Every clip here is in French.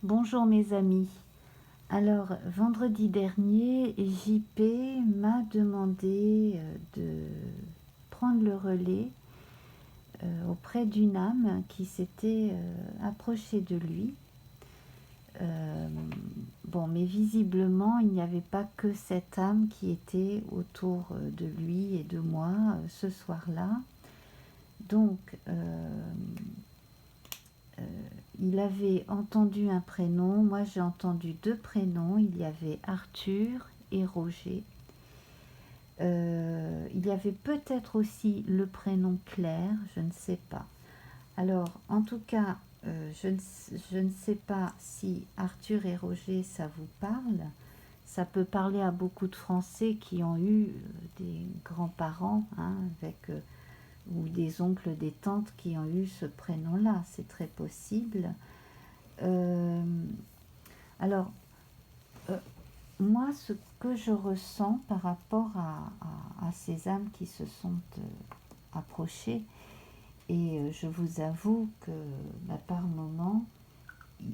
Bonjour mes amis. Alors, vendredi dernier, JP m'a demandé de prendre le relais auprès d'une âme qui s'était approchée de lui. Bon, mais visiblement, il n'y avait pas que cette âme qui était autour de lui et de moi ce soir-là. Donc, il avait entendu un prénom, moi j'ai entendu deux prénoms, il y avait Arthur et Roger. Il y avait peut-être aussi le prénom Claire, je ne sais pas. Alors, en tout cas, je ne sais pas si Arthur et Roger, ça vous parle. Ça peut parler à beaucoup de Français qui ont eu des grands-parents, hein, ou des oncles, des tantes qui ont eu ce prénom-là. C'est très possible. Euh, alors, euh, moi, ce que je ressens par rapport à ces âmes qui se sont approchées, et je vous avoue que par moment,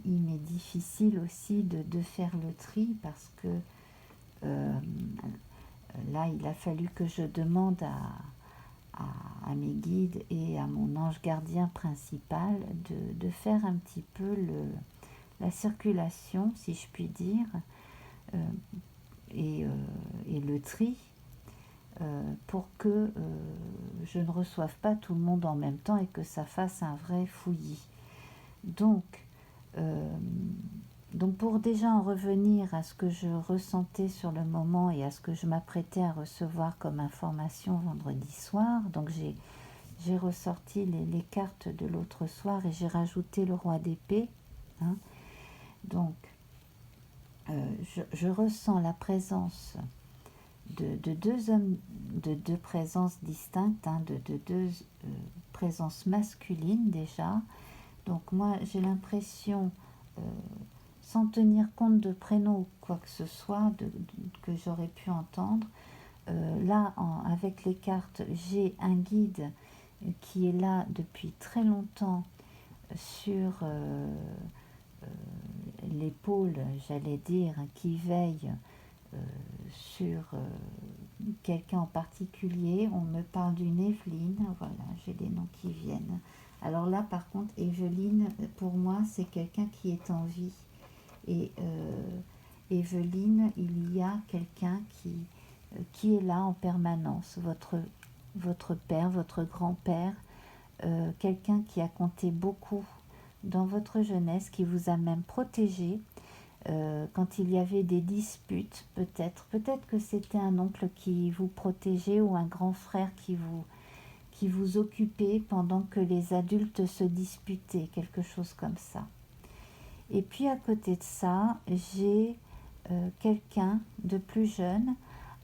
il m'est difficile aussi de faire le tri parce que euh, là, il a fallu que je demande à mes guides et à mon ange gardien principal de faire un petit peu la circulation, si je puis dire, euh, et le tri pour que je ne reçoive pas tout le monde en même temps et que ça fasse un vrai fouillis. Donc, euh, pour déjà en revenir à ce que je ressentais sur le moment et à ce que je m'apprêtais à recevoir comme information vendredi soir, donc j'ai ressorti les cartes de l'autre soir et j'ai rajouté le roi d'épée. Hein. Donc, je ressens la présence de deux hommes, de deux présences distinctes, hein, de deux présences masculines déjà. Donc moi j'ai l'impression, sans tenir compte de prénoms ou quoi que ce soit que j'aurais pu entendre, là avec les cartes j'ai un guide qui est là depuis très longtemps sur l'épaule, j'allais dire, qui veille sur quelqu'un en particulier. On me parle d'une Evelyne, voilà, j'ai des noms qui viennent. Alors là, par contre, Evelyne, pour moi, c'est quelqu'un qui est en vie. Et Evelyne, il y a quelqu'un qui est là en permanence, votre père, votre grand-père, quelqu'un qui a compté beaucoup dans votre jeunesse, qui vous a même protégé. Quand il y avait des disputes, peut-être que c'était un oncle qui vous protégeait ou un grand frère qui vous occupait pendant que les adultes se disputaient, quelque chose comme ça. Et puis à côté de ça, j'ai quelqu'un de plus jeune.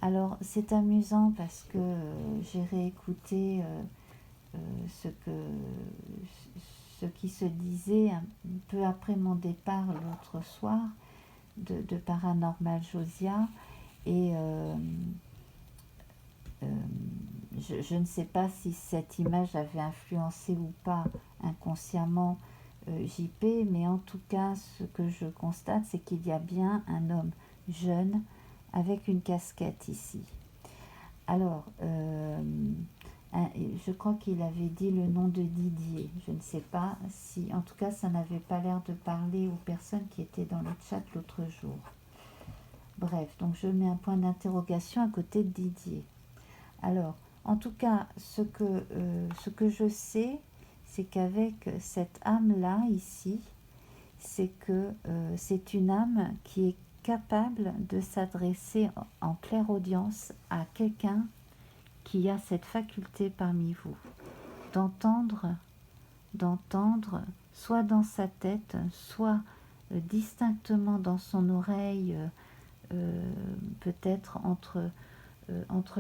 Alors c'est amusant parce que j'ai réécouté ce qui se disait un peu après mon départ l'autre soir de Paranormal Josia, et je ne sais pas si cette image avait influencé ou pas inconsciemment JP, mais en tout cas ce que je constate, c'est qu'il y a bien un homme jeune avec une casquette ici. Alors, je crois qu'il avait dit le nom de Didier. Je ne sais pas si, en tout cas, ça n'avait pas l'air de parler aux personnes qui étaient dans le chat l'autre jour. Bref, donc je mets un point d'interrogation à côté de Didier. Alors, en tout cas, ce que je sais, c'est qu'avec cette âme-là, ici, c'est que c'est une âme qui est capable de s'adresser en clairaudience à quelqu'un qui a cette faculté parmi vous, d'entendre, soit dans sa tête, soit distinctement dans son oreille, peut-être entre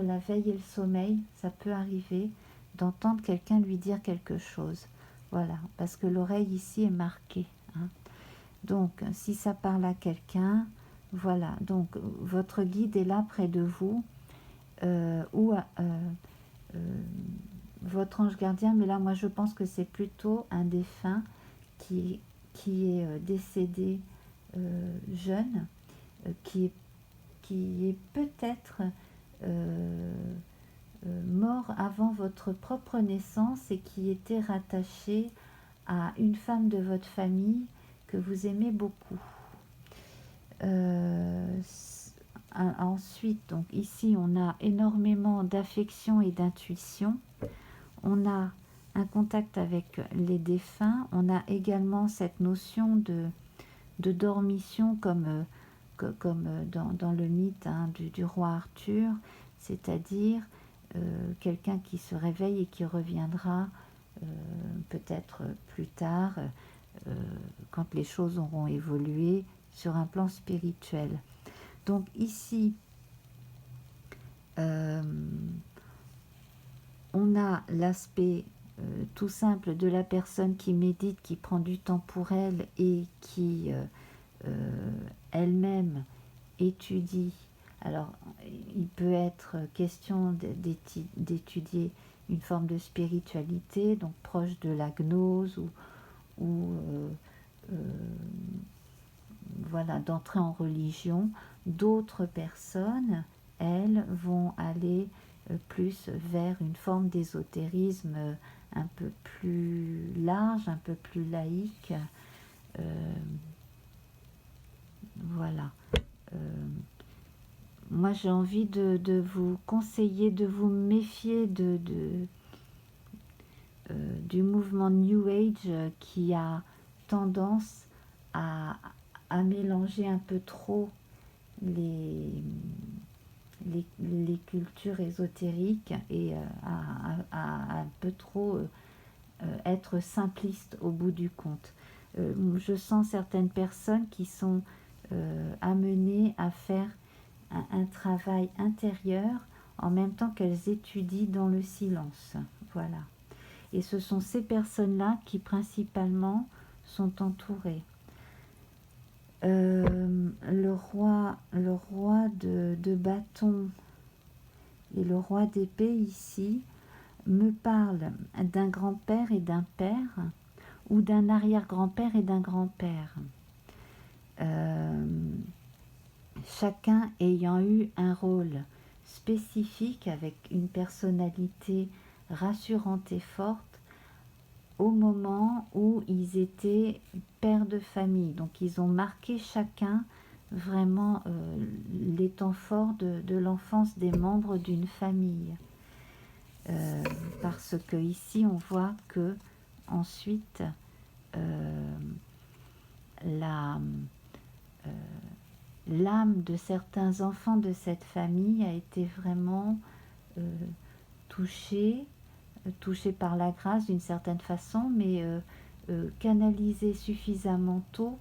la veille et le sommeil, ça peut arriver d'entendre quelqu'un lui dire quelque chose. Voilà, parce que l'oreille ici est marquée. Hein. Donc, si ça parle à quelqu'un, voilà. Donc, votre guide est là près de vous, ou votre ange gardien, mais là, moi, je pense que c'est plutôt un défunt qui est décédé jeune, qui est peut-être mort avant votre propre naissance et qui était rattaché à une femme de votre famille que vous aimez beaucoup. Ensuite, donc ici, on a énormément d'affection et d'intuition. On a un contact avec les défunts. On a également cette notion de dormition comme dans le mythe du roi Arthur, c'est-à-dire quelqu'un qui se réveille et qui reviendra peut-être plus tard, quand les choses auront évolué sur un plan spirituel. Donc ici, on a l'aspect tout simple de la personne qui médite, qui prend du temps pour elle et qui elle-même étudie. Alors, il peut être question d'étudier une forme de spiritualité, donc proche de la gnose ou voilà, d'entrer en religion. D'autres personnes, elles, vont aller plus vers une forme d'ésotérisme un peu plus large, un peu plus laïque. Voilà. Moi, j'ai envie de vous conseiller de vous méfier du mouvement New Age qui a tendance à mélanger un peu trop les cultures ésotériques et à un peu trop être simpliste au bout du compte. Je sens certaines personnes qui sont amenées à faire un travail intérieur en même temps qu'elles étudient dans le silence. Voilà. Et ce sont ces personnes-là qui principalement sont entourées. Le roi de bâton et le roi d'épée ici me parlent d'un grand-père et d'un père, ou d'un arrière-grand-père et d'un grand-père. Chacun ayant eu un rôle spécifique avec une personnalité rassurante et forte au moment où ils étaient pères de famille. Donc ils ont marqué chacun vraiment les temps forts de l'enfance des membres d'une famille. Parce que ici on voit que ensuite l'âme de certains enfants de cette famille a été vraiment touchée par la grâce d'une certaine façon, mais canalisée suffisamment tôt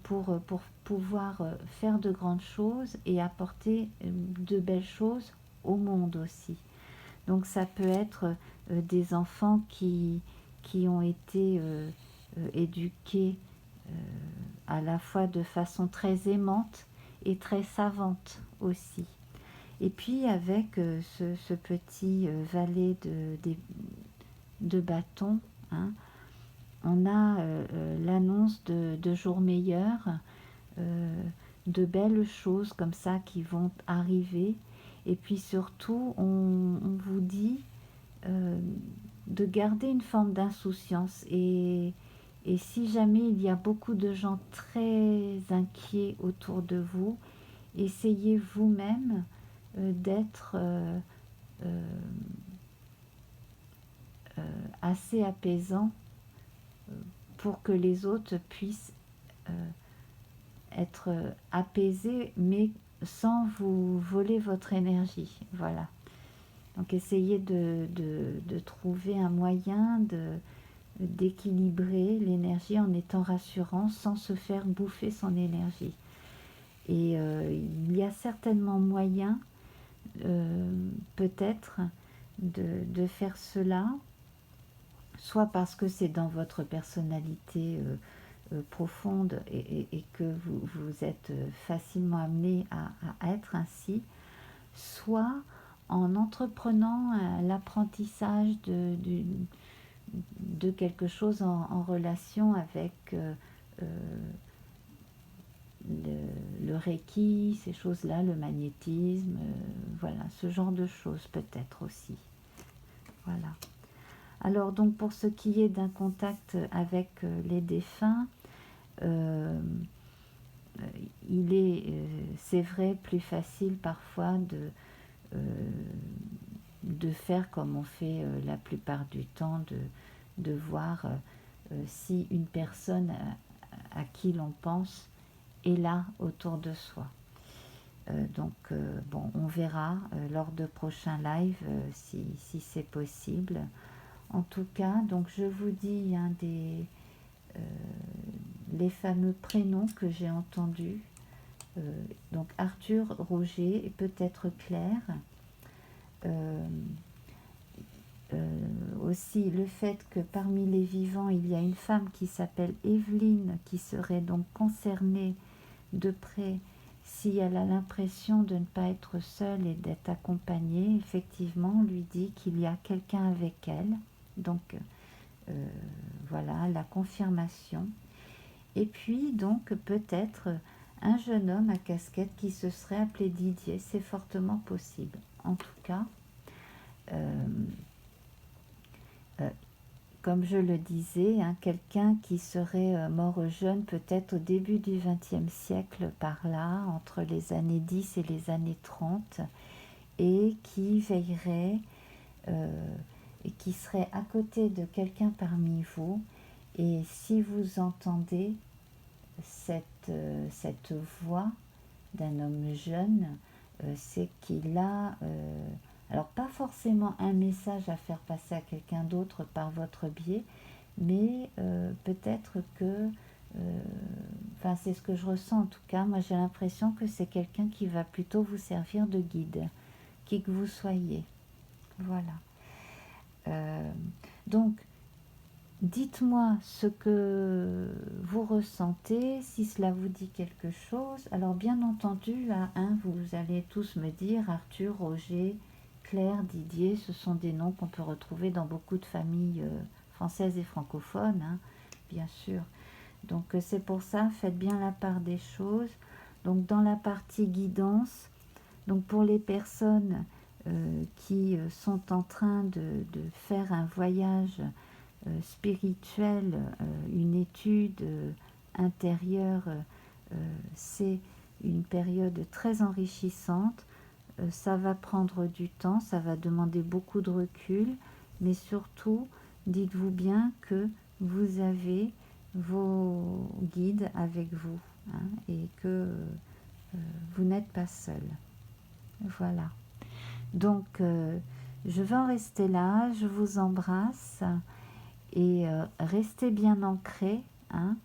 pour pouvoir faire de grandes choses et apporter de belles choses au monde aussi. Donc ça peut être des enfants qui ont été éduqués à la fois de façon très aimante et très savante aussi. Et puis avec ce petit valet de bâton, hein, on a l'annonce de jours meilleurs, de belles choses comme ça qui vont arriver. Et puis surtout, on vous dit de garder une forme d'insouciance. Et si jamais il y a beaucoup de gens très inquiets autour de vous, essayez vous-même d'être assez apaisant pour que les autres puissent être apaisés, mais sans vous voler votre énergie. Voilà. Donc essayez de trouver un moyen d'équilibrer l'énergie en étant rassurant sans se faire bouffer son énergie. Et il y a certainement moyen peut-être de faire cela, soit parce que c'est dans votre personnalité profonde et que vous êtes facilement amené à être ainsi, soit en entreprenant l'apprentissage de quelque chose en relation avec le Reiki, ces choses-là, le magnétisme, voilà, ce genre de choses peut-être aussi. Voilà. Alors donc pour ce qui est d'un contact avec les défunts, il est, c'est vrai, plus facile parfois de faire comme on fait la plupart du temps, de voir si une personne à qui l'on pense est là autour de soi. Donc bon, on verra lors de prochains lives si c'est possible. En tout cas, donc je vous dis les fameux prénoms que j'ai entendus. Donc Arthur, Roger et peut-être Claire. Aussi le fait que parmi les vivants, il y a une femme qui s'appelle Evelyne, qui serait donc concernée de près si elle a l'impression de ne pas être seule et d'être accompagnée. Effectivement, on lui dit qu'il y a quelqu'un avec elle. Donc, voilà, la confirmation. Et puis, donc, peut-être un jeune homme à casquette qui se serait appelé Didier. C'est fortement possible. En tout cas, comme je le disais, hein, quelqu'un qui serait mort jeune, peut-être au début du XXe siècle, par là, entre les années 10 et les années 30, et qui veillerait, et qui serait à côté de quelqu'un parmi vous. Et si vous entendez cette voix d'un homme jeune, c'est qu'il a... alors pas forcément un message à faire passer à quelqu'un d'autre par votre biais, mais peut-être que, enfin c'est ce que je ressens en tout cas, moi j'ai l'impression que c'est quelqu'un qui va plutôt vous servir de guide, qui que vous soyez. Voilà. Donc, dites-moi ce que vous ressentez, si cela vous dit quelque chose. Alors bien entendu, là, hein, vous allez tous me dire Arthur, Roger, Claire, Didier, ce sont des noms qu'on peut retrouver dans beaucoup de familles françaises et francophones, hein, bien sûr. Donc c'est pour ça, faites bien la part des choses. Donc dans la partie guidance, donc pour les personnes qui sont en train de faire un voyage spirituel, une étude intérieure, c'est une période très enrichissante. Ça va prendre du temps, ça va demander beaucoup de recul, mais surtout, dites-vous bien que vous avez vos guides avec vous, hein, et que vous n'êtes pas seul. Voilà. Donc, je vais en rester là, je vous embrasse et restez bien ancrés, hein.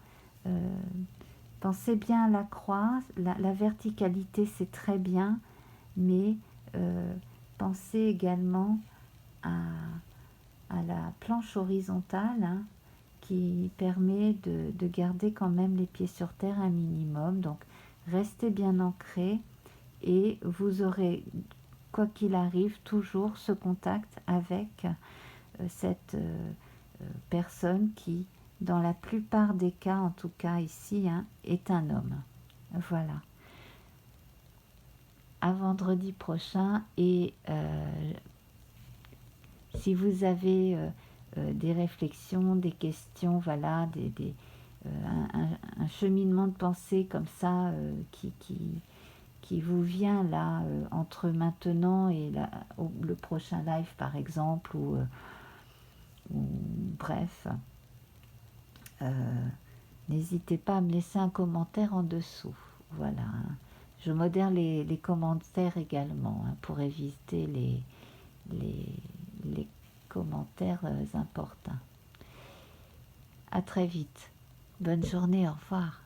Pensez bien à la croix, la verticalité c'est très bien, mais pensez également à la planche horizontale, hein, qui permet de garder quand même les pieds sur terre un minimum. Donc restez bien ancrés et vous aurez, quoi qu'il arrive, toujours ce contact avec cette personne qui, dans la plupart des cas, en tout cas ici, hein, est un homme. Voilà. À vendredi prochain, et si vous avez des réflexions, des questions, voilà, un cheminement de pensée comme ça qui vous vient là entre maintenant et le prochain live par exemple, ou bref, n'hésitez pas à me laisser un commentaire en dessous. Voilà. Je modère les commentaires également, hein, pour éviter les commentaires importuns. À très vite. Bonne journée, au revoir.